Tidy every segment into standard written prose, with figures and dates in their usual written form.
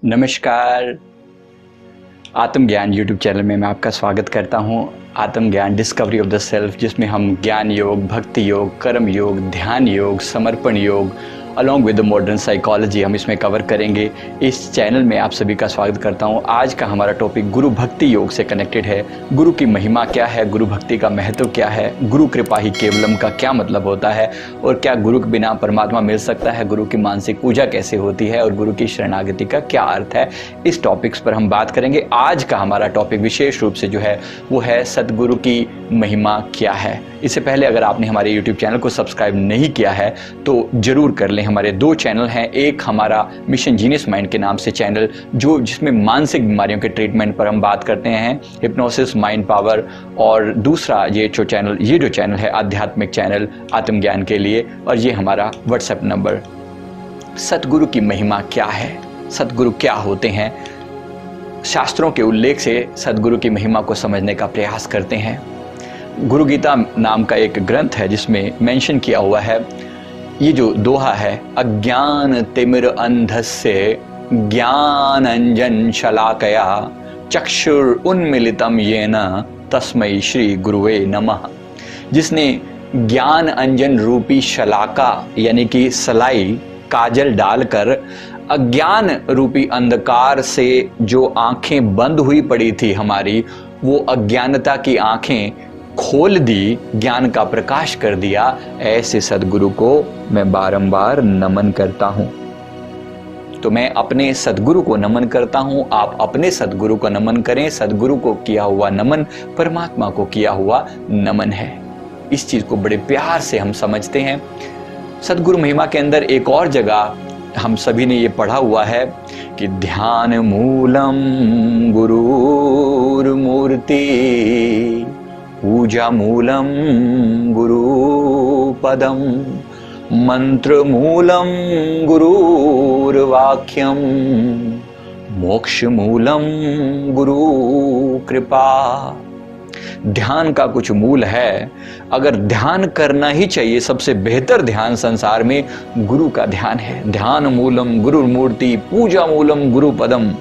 नमस्कार। आत्मज्ञान YouTube channel में मैं आपका स्वागत करता हूं। आत्मज्ञान डिस्कवरी ऑफ द सेल्फ, जिसमें हम ज्ञान योग, भक्ति योग, कर्म योग, ध्यान योग, समर्पण योग along with the modern psychology हम इसमें कवर करेंगे। इस चैनल में आप सभी का स्वागत करता हूं। आज का हमारा टॉपिक गुरु भक्ति योग से कनेक्टेड है। गुरु की महिमा क्या है, गुरु भक्ति का महत्व क्या है, गुरु कृपा ही केवलम का क्या मतलब होता है, और क्या गुरु के बिना परमात्मा मिल सकता है, गुरु की मानसिक पूजा कैसे होती है, और गुरु की शरणागति का क्या अर्थ है। इस टॉपिक्स पर हम बात करेंगे। आज का हमारा टॉपिक विशेष रूप से जो है वो है सदगुरु की महिमा क्या है। इससे पहले अगर आपने हमारे YouTube चैनल को सब्सक्राइब नहीं किया है तो जरूर कर लें। हमारे दो चैनल हैं, एक हमारा मिशन जीनियस माइंड के नाम से चैनल जिसमें मानसिक बीमारियों के ट्रीटमेंट पर हम बात करते हैं, हिप्नोसिस, माइंड पावर, और दूसरा ये जो चैनल है आध्यात्मिक चैनल आत्मज्ञान के लिए, और ये हमारा व्हाट्सएप नंबर। सतगुरु की महिमा क्या है, सतगुरु क्या होते हैं, शास्त्रों के उल्लेख से सदगुरु की महिमा को समझने का प्रयास करते हैं। गुरु गीता नाम का एक ग्रंथ है जिसमें मेंशन किया हुआ है, ये जो दोहा है, अज्ञान तिमिर अंधस्य ज्ञान अंजन शलाकया चक्षुर उन्मिलितम येन तस्मै श्री गुरुवे नमः। जिसने ज्ञान अंजन रूपी शलाका यानी कि सलाई, काजल डालकर अज्ञान रूपी अंधकार से जो आंखें बंद हुई पड़ी थी हमारी, वो अज्ञानता की आंखें खोल दी, ज्ञान का प्रकाश कर दिया, ऐसे सदगुरु को मैं बारंबार नमन करता हूं। तो मैं अपने सदगुरु को नमन करता हूं, आप अपने सदगुरु को नमन करें। सदगुरु को किया हुआ नमन परमात्मा को किया हुआ नमन है। इस चीज को बड़े प्यार से हम समझते हैं। सदगुरु महिमा के अंदर एक और जगह हम सभी ने ये पढ़ा हुआ है कि ध्यान मूलम गुरुर मूर्ति पूजा मूलम गुरु पदम मंत्र मूलम गुरुर वाक्यम मोक्ष मूलम गुरु कृपा। ध्यान का कुछ मूल है। अगर ध्यान करना ही चाहिए, सबसे बेहतर ध्यान संसार में गुरु का ध्यान है। ध्यान मूलम गुरु मूर्ति पूजा मूलम गुरु पदम।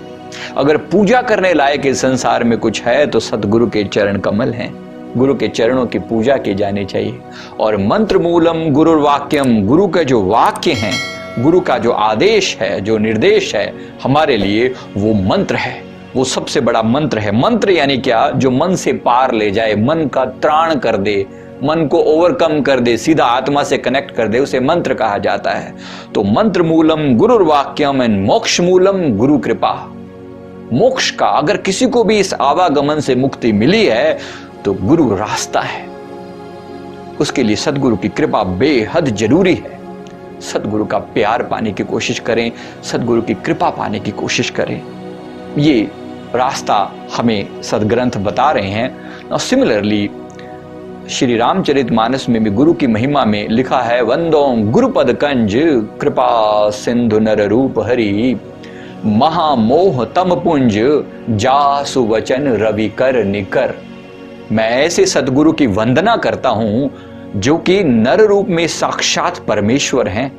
अगर पूजा करने लायक इस संसार में कुछ है तो सतगुरु के चरण कमल हैं। गुरु के चरणों की पूजा की जानी चाहिए। और मंत्र मूलम गुरु वाक्यम, गुरु के जो वाक्य हैं, गुरु का जो आदेश है, जो निर्देश है हमारे लिए, वो मंत्र है। वो सबसे बड़ा मंत्र है। मंत्र यानी क्या? जो मन से पार ले जाए, मन का त्राण कर दे, मन को ओवरकम कर दे, सीधा आत्मा से कनेक्ट कर दे, उसे मंत्र कहा जाता है। तो मंत्र मूलम गुरुर्वाक्यम एंड मोक्ष मूलम गुरु कृपा। मोक्ष का अगर किसी को भी इस आवागमन से मुक्ति मिली है तो गुरु रास्ता है। उसके लिए सदगुरु की कृपा बेहद जरूरी है। सदगुरु का प्यार पाने की कोशिश करें, सदगुरु की कृपा पाने की कोशिश करें। ये रास्ता हमें सदग्रंथ बता रहे हैं। और सिमिलरली श्री रामचरितमानस में भी गुरु की महिमा में लिखा है, वंदो गुरुपद कंज कृपा सिंधु नर रूप हरि महामोह तम पुंज जासु वचन रवि कर निकर। मैं ऐसे सदगुरु की वंदना करता हूं जो कि नर रूप में साक्षात परमेश्वर हैं,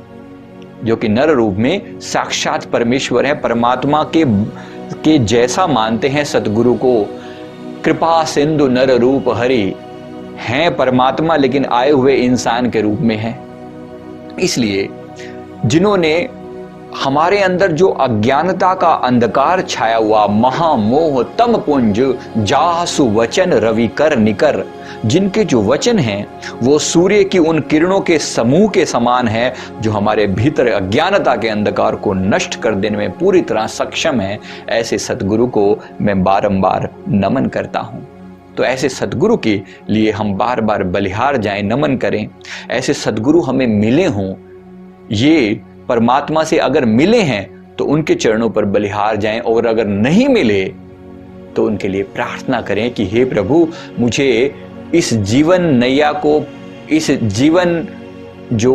जो कि नर रूप में साक्षात परमेश्वर है, परमात्मा के जैसा मानते हैं सतगुरु को। कृपा सिंधु नर रूप हरि, हैं परमात्मा लेकिन आए हुए इंसान के रूप में हैं। इसलिए जिन्होंने हमारे अंदर जो अज्ञानता का अंधकार छाया हुआ, महामोह तम पुंज जासु वचन रवि कर निकर, जिनके जो वचन हैं वो सूर्य की उन किरणों के समूह के समान है, जो हमारे भीतर अज्ञानता के अंधकार को नष्ट कर देने में पूरी तरह सक्षम है, ऐसे सतगुरु को मैं बारंबार नमन करता हूं। तो ऐसे सतगुरु के लिए हम बार बार बलिहार जाएं, नमन करें। ऐसे सतगुरु हमें मिले हों, ये परमात्मा से अगर मिले हैं तो उनके चरणों पर बलिहार जाएं, और अगर नहीं मिले तो उनके लिए प्रार्थना करें कि हे प्रभु, मुझे इस जीवन नैया को, इस जीवन जो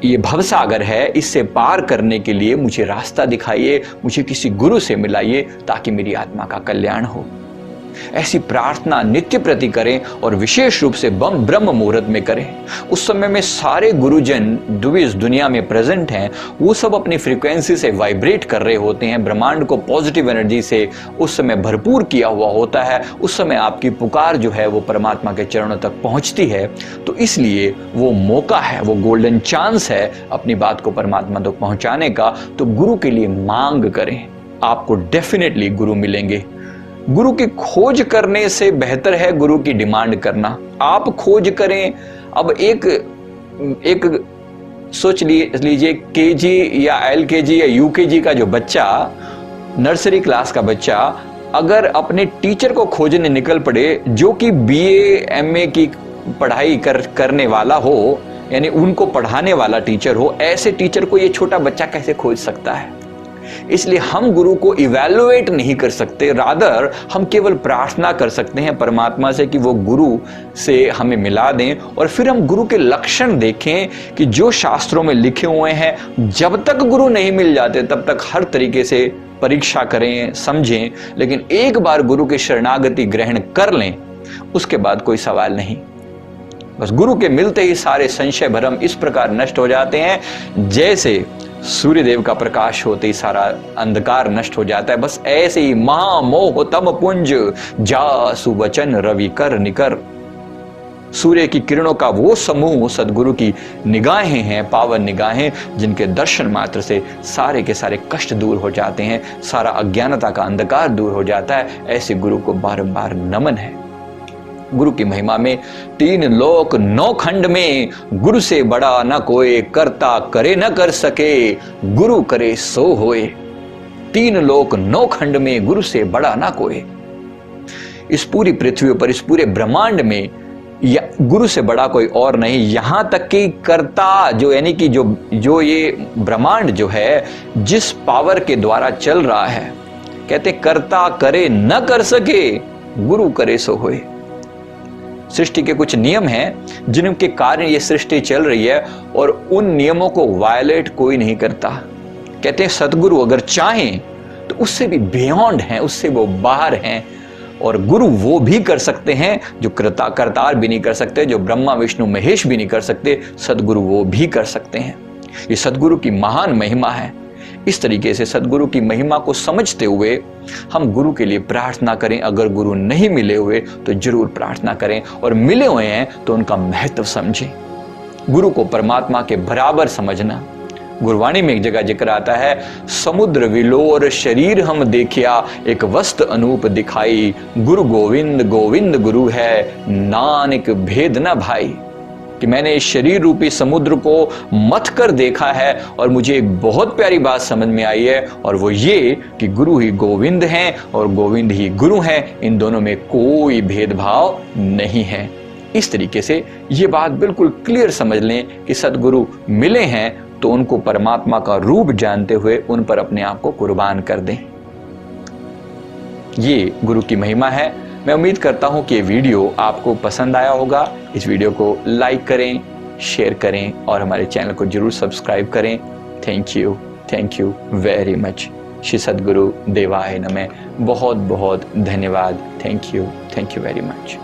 ये भवसागर है, इससे पार करने के लिए मुझे रास्ता दिखाइए, मुझे किसी गुरु से मिलाइए ताकि मेरी आत्मा का कल्याण हो। ऐसी प्रार्थना नित्य प्रति करें और विशेष रूप से ब्रह्म मुहूर्त में करें। उस समय में सारे गुरुजन जो इस दुनिया में प्रेजेंट हैं वो सब अपनी फ्रीक्वेंसी से वाइब्रेट कर रहे होते हैं, ब्रह्मांड को पॉजिटिव एनर्जी से उस समय भरपूर किया हुआ होता है। उस समय आपकी पुकार जो है वो परमात्मा के चरणों तक पहुंचती है। तो इसलिए वो मौका है, वो गोल्डन चांस है अपनी बात को परमात्मा तक पहुंचाने का। तो गुरु के लिए मांग करें, आपको डेफिनेटली गुरु मिलेंगे। गुरु की खोज करने से बेहतर है गुरु की डिमांड करना। आप खोज करें। अब एक सोच लीजिए केजी या एलकेजी या यूकेजी का जो बच्चा, नर्सरी क्लास का बच्चा अगर अपने टीचर को खोजने निकल पड़े जो कि बीए एमए की पढ़ाई करने वाला हो, यानी उनको पढ़ाने वाला टीचर हो, ऐसे टीचर को ये छोटा बच्चा कैसे खोज सकता है? इसलिए हम गुरु को इवैल्यूएट नहीं कर सकते, रादर हम केवल प्रार्थना कर सकते हैं परमात्मा से कि वो गुरु से हमें मिला दें। और फिर हम गुरु के लक्षण देखें कि जो शास्त्रों में लिखे हुए हैं, जब तक गुरु नहीं मिल जाते तब तक हर तरीके से परीक्षा करें, समझें, लेकिन एक बार गुरु की शरणागति ग्रहण कर लें उसके बाद कोई सवाल नहीं। बस गुरु के मिलते ही सारे संशय भ्रम इस प्रकार नष्ट हो जाते हैं जैसे सूर्यदेव का प्रकाश होते ही सारा अंधकार नष्ट हो जाता है। बस ऐसे ही महामोह तम पुंज जा सुवचन रवि कर निकर। सूर्य की किरणों का वो समूह सदगुरु की निगाहें हैं, पावन निगाहें, जिनके दर्शन मात्र से सारे के सारे कष्ट दूर हो जाते हैं, सारा अज्ञानता का अंधकार दूर हो जाता है। ऐसे गुरु को बारंबार नमन है। गुरु की महिमा में 3 लोक 9 खंड में गुरु से बड़ा न कोई, करता करे न कर सके, गुरु करे सो होए। 3 लोक 9 खंड में गुरु से बड़ा न कोई। इस पूरी पृथ्वी पर, इस पूरे ब्रह्मांड में या गुरु से बड़ा कोई और नहीं। यहां तक कि कर्ता जो यानी कि जो ये ब्रह्मांड जो है जिस पावर के द्वारा चल रहा है, कहते कर्ता करे न कर सके, गुरु करे सो होए। सृष्टि के कुछ नियम हैं जिनके कारण ये सृष्टि चल रही है और उन नियमों को वायलेट कोई नहीं करता। कहते हैं सतगुरु अगर चाहें तो उससे भी बियॉन्ड हैं, उससे वो बाहर हैं। और गुरु वो भी कर सकते हैं जो करतार भी नहीं कर सकते, जो ब्रह्मा विष्णु महेश भी नहीं कर सकते, सतगुरु वो भी कर सकते हैं। ये सतगुरु की महान महिमा है। इस तरीके से सदगुरु की महिमा को समझते हुए हम गुरु के लिए प्रार्थना करें। अगर गुरु नहीं मिले हुए तो जरूर प्रार्थना करें, और मिले हुए हैं तो उनका महत्व समझें। गुरु को परमात्मा के बराबर समझना। गुरवाणी में एक जगह जिक्र आता है, समुद्र विलोर शरीर हम देखिया, एक वस्त अनूप दिखाई, गुरु गोविंद गोविंद गुरु है, नानक भेद न भाई। कि मैंने इस शरीर रूपी समुद्र को मथ कर देखा है और मुझे एक बहुत प्यारी बात समझ में आई है, और वो ये कि गुरु ही गोविंद हैं और गोविंद ही गुरु हैं। इन दोनों में कोई भेदभाव नहीं है। इस तरीके से ये बात बिल्कुल क्लियर समझ लें कि सदगुरु मिले हैं तो उनको परमात्मा का रूप जानते हुए उन पर अपने आप को कुर्बान कर दें। ये गुरु की महिमा है। मैं उम्मीद करता हूं कि ये वीडियो आपको पसंद आया होगा। इस वीडियो को लाइक करें, शेयर करें और हमारे चैनल को जरूर सब्सक्राइब करें। Thank you very much. Shri Sadguru देवाय नमः। बहुत बहुत धन्यवाद। Thank you very much.